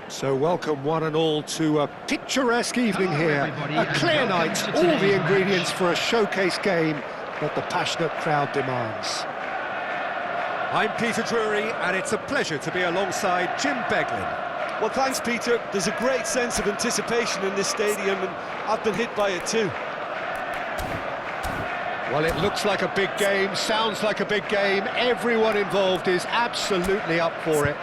So welcome one and all to a picturesque evening here. A clear night, all the ingredients for a showcase game that the passionate crowd demands. I'm Peter Drury, and it's a pleasure to be alongside Jim Beglin. Well, thanks, Peter. There's a great sense of anticipation in this stadium, and I've been hit by it too. Well, it looks like a big game, sounds like a big game. Everyone involved is absolutely up for it.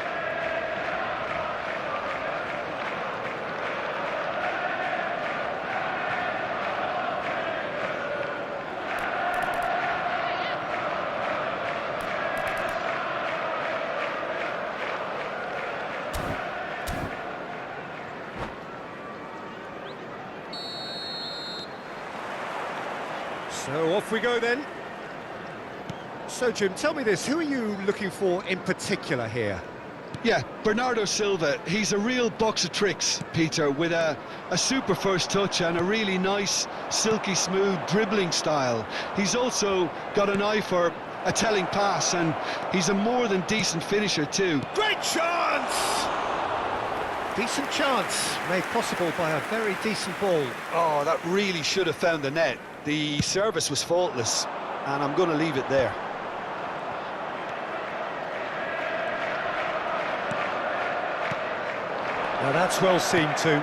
So off we go then. So Jim, tell me this, who are you looking for in particular here? Yeah, Bernardo Silva. He's a real box of tricks, Peter, with a super first touch and a really nice, silky smooth dribbling style. He's also got an eye for a telling pass, and he's a more than decent finisher too. Great chance! Decent chance, made possible by a very decent ball. Oh, that really should have found the net. The service was faultless, and I'm going to leave it there. Now that's well seen too.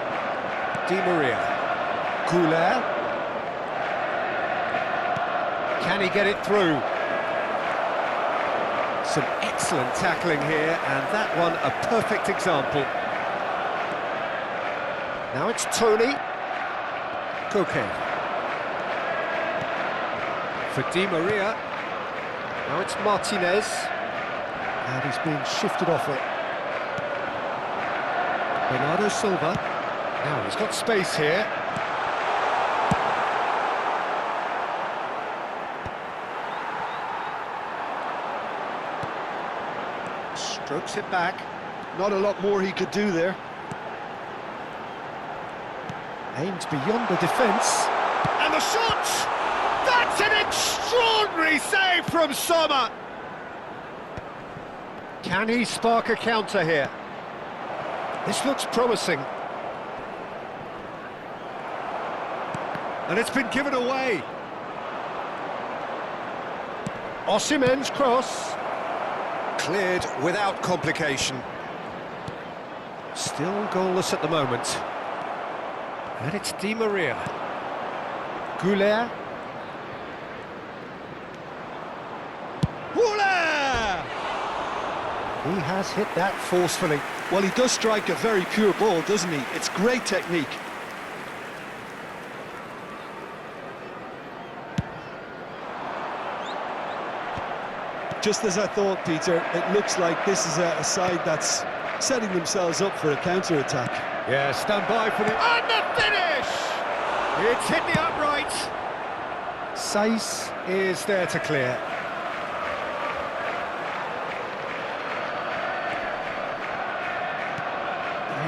Di Maria. Goulet. Can he get it through? Some excellent tackling here, and that one a perfect example. Now it's Tony. Koke. For Di Maria. Now it's Martinez. And he's being shifted off it. Bernardo Silva. Now he's got space here. Strokes it back. Not a lot more he could do there. Aimed beyond the defence. And the shot! That's an extraordinary save from Sommer! Can he spark a counter here? This looks promising. And it's been given away. Osimhen's cross. Cleared without complication. Still goalless at the moment. And it's Di Maria. Goulet. He has hit that forcefully. Well, he does strike a very pure ball, doesn't he? It's great technique. Just as I thought, Peter, it looks like this is a side that's setting themselves up for a counter-attack. Yeah, stand by for the... And the finish! It's hit the upright. Saïs is there to clear.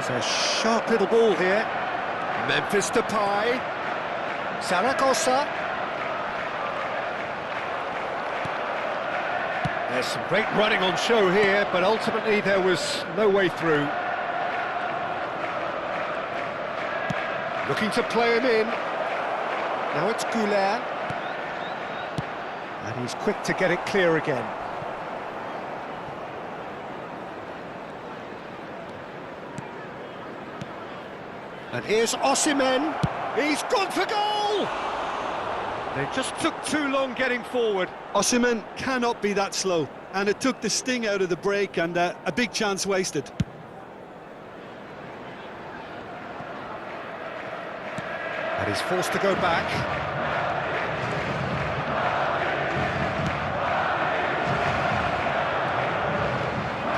There's a sharp little ball here. Memphis Depay. Zaragoza. There's some great running on show here, but ultimately there was no way through. Looking to play him in. Now it's Goulet. And he's quick to get it clear again. And here's Osimhen. He's gone for goal! They just took too long getting forward. Osimhen cannot be that slow, and it took the sting out of the break, and a big chance wasted. And he's forced to go back.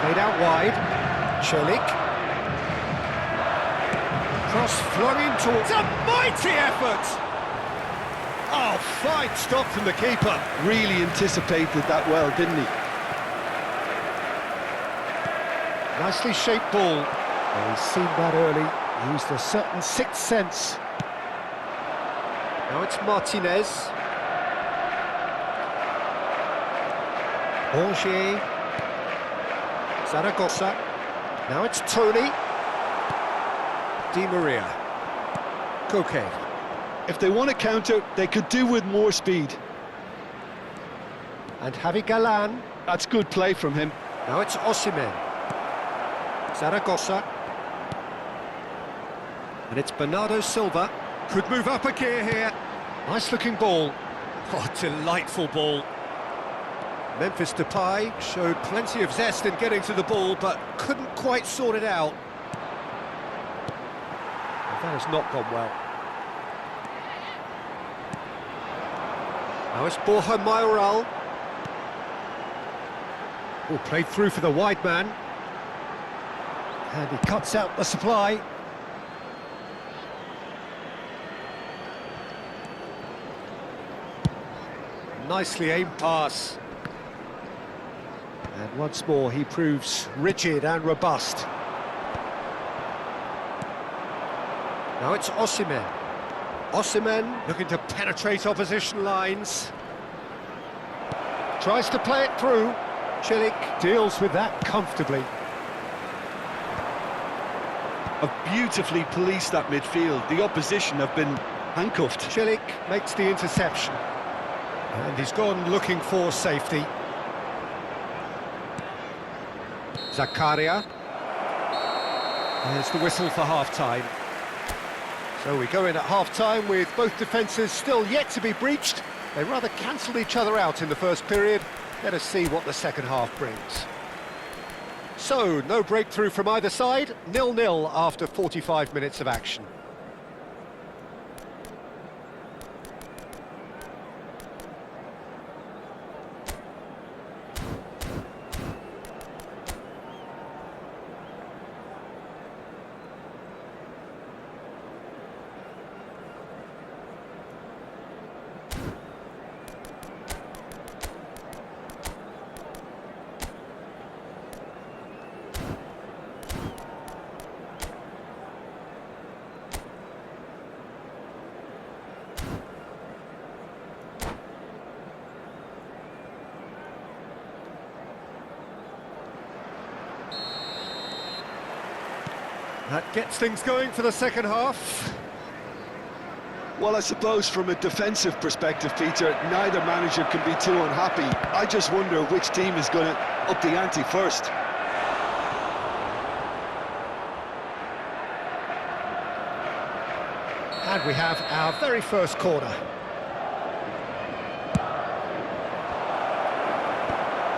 Played out wide. Celik. Cross flung in towards... A mighty effort! Oh, fine stop from the keeper. Really anticipated that well, didn't he? Nicely shaped ball. Well, he's seen that early. Used a certain sixth sense. Now it's Martinez. Angers. Zaragoza. Now it's Tony. Di Maria. Koke. If they want to counter, they could do with more speed. And Javi Galan. That's good play from him. Now it's Osimhen. Zaragoza. And it's Bernardo Silva. Could move up a gear here. Nice looking ball. Oh, delightful ball. Memphis Depay showed plenty of zest in getting to the ball, but couldn't quite sort it out. That has not gone well. Now it's Borja Mayoral. Oh, played through for the wide man. And he cuts out the supply. Nicely aimed pass. And once more he proves rigid and robust. Now it's Osimhen. Osimhen looking to penetrate opposition lines. Tries to play it through. Cilic deals with that comfortably. Have beautifully policed that midfield. The opposition have been handcuffed. Cilic makes the interception. And he's gone looking for safety. Zakaria. There's the whistle for half-time. So we go in at half-time with both defences still yet to be breached. They rather cancelled each other out in the first period. Let us see what the second half brings. So, no breakthrough from either side. 0-0 after 45 minutes of action. That gets things going for the second half. Well, I suppose from a defensive perspective, Peter, neither manager can be too unhappy. I just wonder which team is going to up the ante first. And we have our very first corner.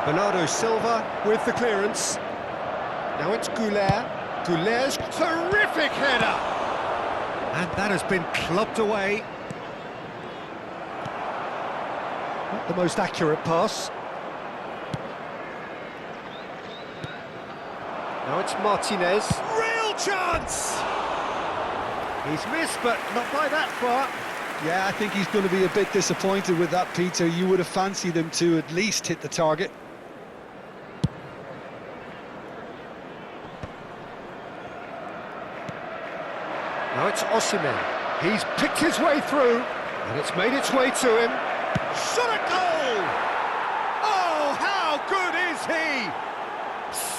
Bernardo Silva with the clearance. Now it's Goulet. Goulet's terrific header! And that has been clubbed away. Not the most accurate pass. Now it's Martinez. Real chance! He's missed, but not by that far. Yeah, I think he's going to be a bit disappointed with that, Peter. You would have fancied him to at least hit the target. Now it's Osimhen. He's picked his way through, and it's made its way to him. Shot at goal! Oh, how good is he!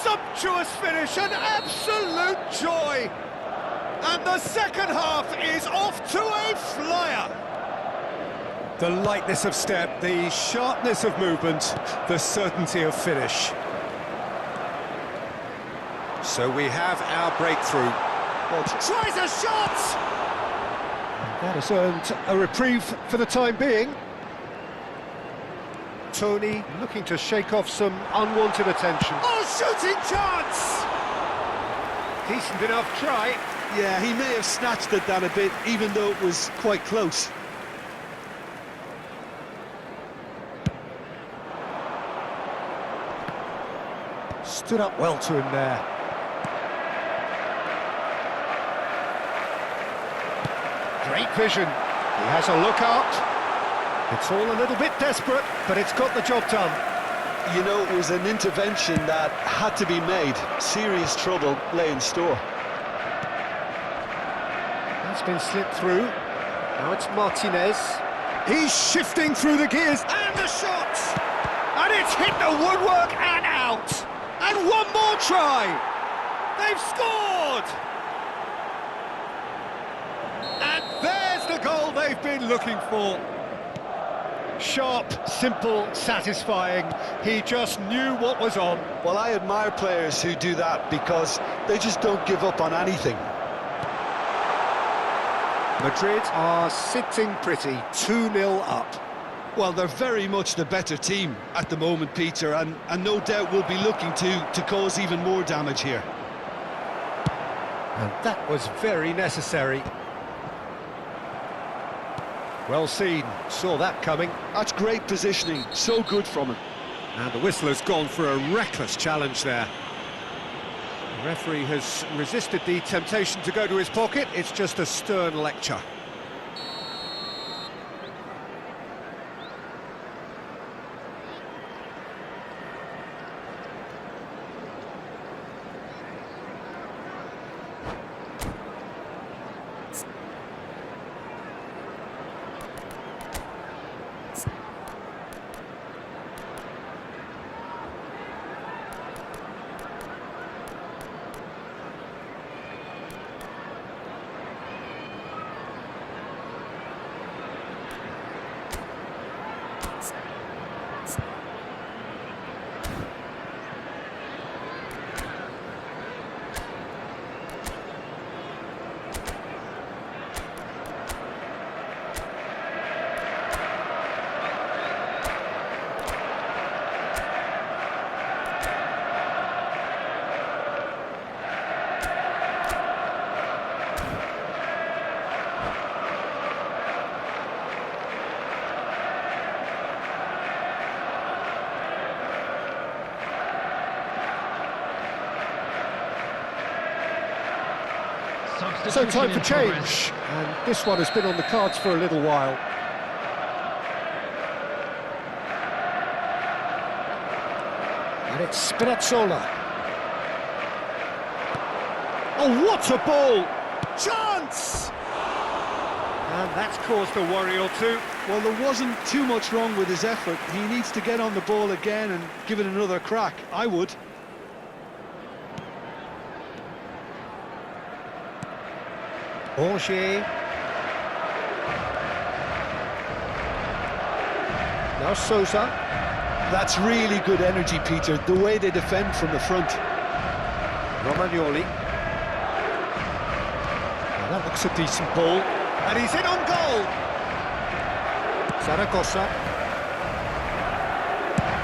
Sumptuous finish, an absolute joy! And the second half is off to a flyer! The lightness of step, the sharpness of movement, the certainty of finish. So we have our breakthrough. Tries a shot! And that has earned a reprieve for the time being. Tony looking to shake off some unwanted attention. Oh, shooting chance! Decent enough try. Yeah, he may have snatched at that a bit, even though it was quite close. Stood up well to him there. Great vision. He has a look out. It's all a little bit desperate, but it's got the job done. You know, it was an intervention that had to be made. Serious trouble lay in store. That's been slipped through. Now it's Martinez. He's shifting through the gears. And the shot! And it's hit the woodwork and out. And one more try. They've scored! they've been looking for. Sharp, simple, satisfying. He just knew what was on. Well, I admire players who do that because they just don't give up on anything. Madrid are sitting pretty, 2-0 up. Well, they're very much the better team at the moment, Peter, and no doubt will be looking to cause even more damage here. And that was very necessary. Well seen, saw that coming. That's great positioning, so good from him. And the whistle has gone for a reckless challenge there. The referee has resisted the temptation to go to his pocket. It's just a stern lecture. So time for change, and this one has been on the cards for a little while. And it's Spinazzola. Oh, what a ball! Chance! And that's caused a worry or two. Well, there wasn't too much wrong with his effort. He needs to get on the ball again and give it another crack. I would. Angers. Now Sousa. That's really good energy, Peter, the way they defend from the front. Romagnoli. Well, that looks a decent ball. And he's in on goal. Zaragoza.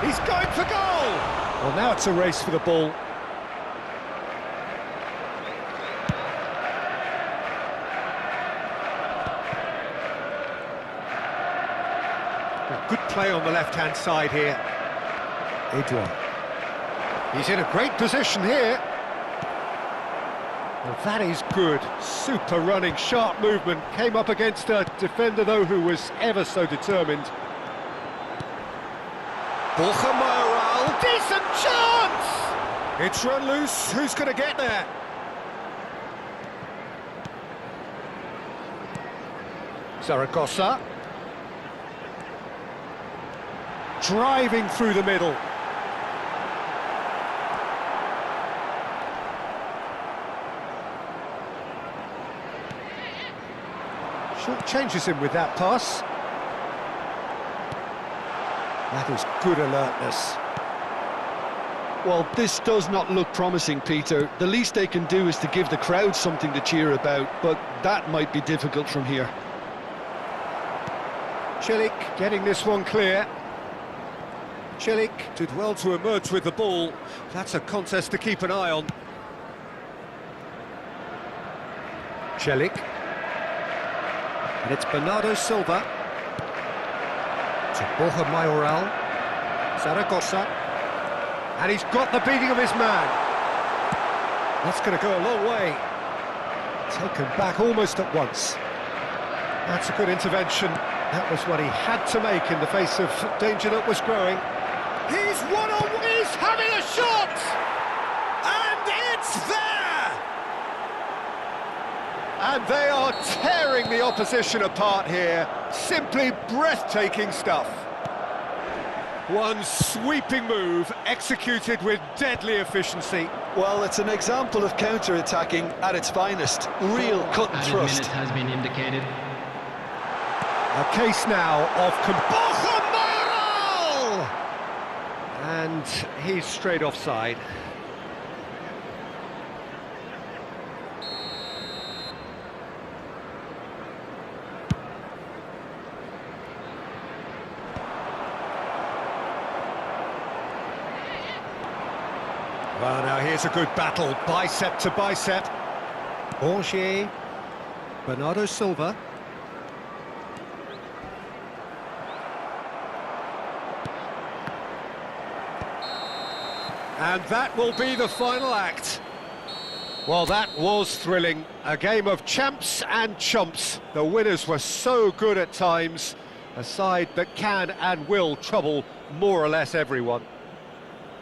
He's going for goal. Well, now it's a race for the ball. Good play on the left-hand side here. Edouard. He's in a great position here. Well, that is good. Super running, sharp movement. Came up against a defender, though, who was ever so determined. Borja Mayoral. Decent chance! It's run loose. Who's going to get there? Zaragoza. Driving through the middle. Short changes him with that pass. That is good alertness. Well, this does not look promising, Peter. The least they can do is to give the crowd something to cheer about, but that might be difficult from here. Cilic getting this one clear. Cilic did well to emerge with the ball. That's a contest to keep an eye on. Cilic. And it's Bernardo Silva. To Borja Mayoral. Zaragoza. And he's got the beating of his man. That's going to go a long way. Taken back almost at once. That's a good intervention. That was what he had to make in the face of danger that was growing. He's one-on-one, he's having a shot! And it's there! And they are tearing the opposition apart here. Simply breathtaking stuff. One sweeping move, executed with deadly efficiency. Well, it's an example of counter-attacking at its finest. Real cut and thrust. Has been indicated. A case now of Moral! And he's straight offside. Well, now here's a good battle, bicep to bicep. Borgier, Bernardo Silva. And that will be the final act. Well, that was thrilling. A game of champs and chumps. The winners were so good at times. A side that can and will trouble more or less everyone.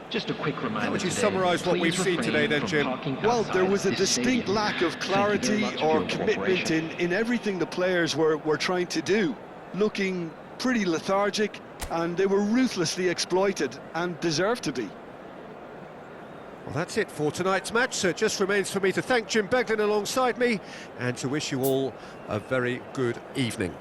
Just a quick reminder. How would you summarise what we've seen today then, Jim? Well, there was a distinct lack of clarity or commitment in everything the players were trying to do. Looking pretty lethargic, and they were ruthlessly exploited and deserved to be. Well, that's it for tonight's match, so it just remains for me to thank Jim Beglin alongside me and to wish you all a very good evening.